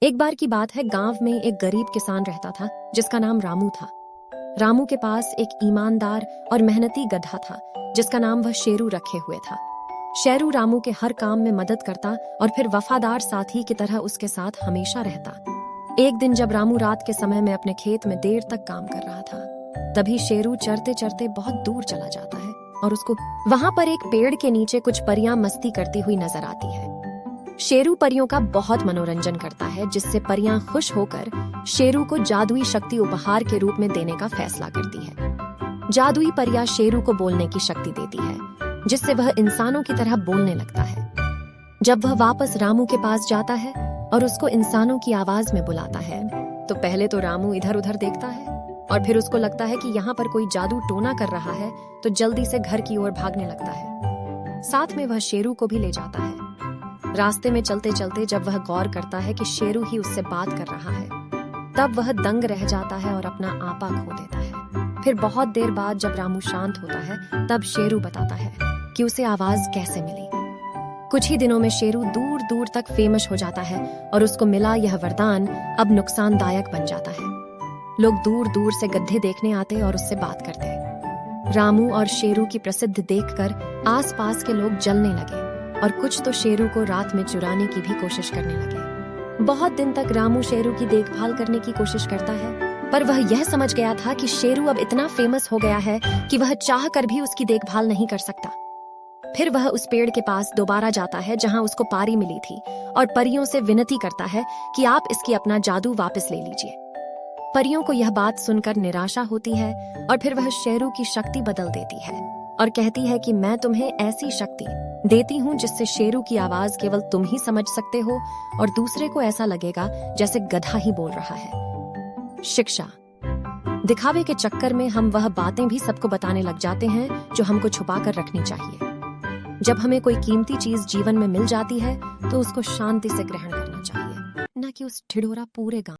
एक बार की बात है, गांव में एक गरीब किसान रहता था जिसका नाम रामू था। रामू के पास एक ईमानदार और मेहनती गधा था जिसका नाम वह शेरू रखे हुए था। शेरू रामू के हर काम में मदद करता और फिर वफादार साथी की तरह उसके साथ हमेशा रहता। एक दिन जब रामू रात के समय में अपने खेत में देर तक काम कर रहा था, तभी शेरू चरते चरते बहुत दूर चला जाता है और उसको वहां पर एक पेड़ के नीचे कुछ परियां मस्ती करती हुई नजर आती है। शेरू परियों का बहुत मनोरंजन करता है, जिससे परियां खुश होकर शेरू को जादुई शक्ति उपहार के रूप में देने का फैसला करती है। जादुई परियां शेरू को बोलने की शक्ति देती है, जिससे वह इंसानों की तरह बोलने लगता है। जब वह वापस रामू के पास जाता है और उसको इंसानों की आवाज में बुलाता है, तो पहले तो रामू इधर उधर देखता है और फिर उसको लगता है कि यहाँ पर कोई जादू टोना कर रहा है, तो जल्दी से घर की ओर भागने लगता है। साथ में वह शेरू को भी ले जाता है। रास्ते में चलते चलते जब वह गौर करता है कि शेरू ही उससे बात कर रहा है, तब वह दंग रह जाता है और अपना आपा खो देता है। फिर बहुत देर बाद जब रामू शांत होता है, तब शेरू बताता है कि उसे आवाज कैसे मिली। कुछ ही दिनों में शेरू दूर दूर तक फेमस हो जाता है और उसको मिला यह वरदान अब नुकसानदायक बन जाता है। लोग दूर दूर से गड्ढे देखने आते और उससे बात करते। रामू और शेरू की प्रसिद्धि देखकर आसपास के लोग जलने लगे और कुछ तो शेरू को रात में चुराने की भी कोशिश करने लगे। बहुत दिन तक रामू शेरू की देखभाल करने की कोशिश करता है, पर वह यह समझ गया था कि शेरू अब इतना फेमस हो गया है कि वह चाह कर भी उसकी देखभाल नहीं कर सकता। फिर वह उस पेड़ के पास दोबारा जाता है जहां उसको पारी मिली थी और परियों से विनती करता है कि आप इसकी अपना जादू वापस ले लीजिए। परियों को यह बात सुनकर निराशा होती है और फिर वह शेरू की शक्ति बदल देती है और कहती है कि मैं तुम्हें ऐसी शक्ति देती हूँ जिससे शेरू की आवाज केवल तुम ही समझ सकते हो और दूसरे को ऐसा लगेगा जैसे गधा ही बोल रहा है। शिक्षा। दिखावे के चक्कर में हम वह बातें भी सबको बताने लग जाते हैं जो हमको छुपा कर रखनी चाहिए। जब हमें कोई कीमती चीज जीवन में मिल जाती है तो उसको शांति से ग्रहण करना चाहिए, न कि उस ढिढोरा पूरे गांव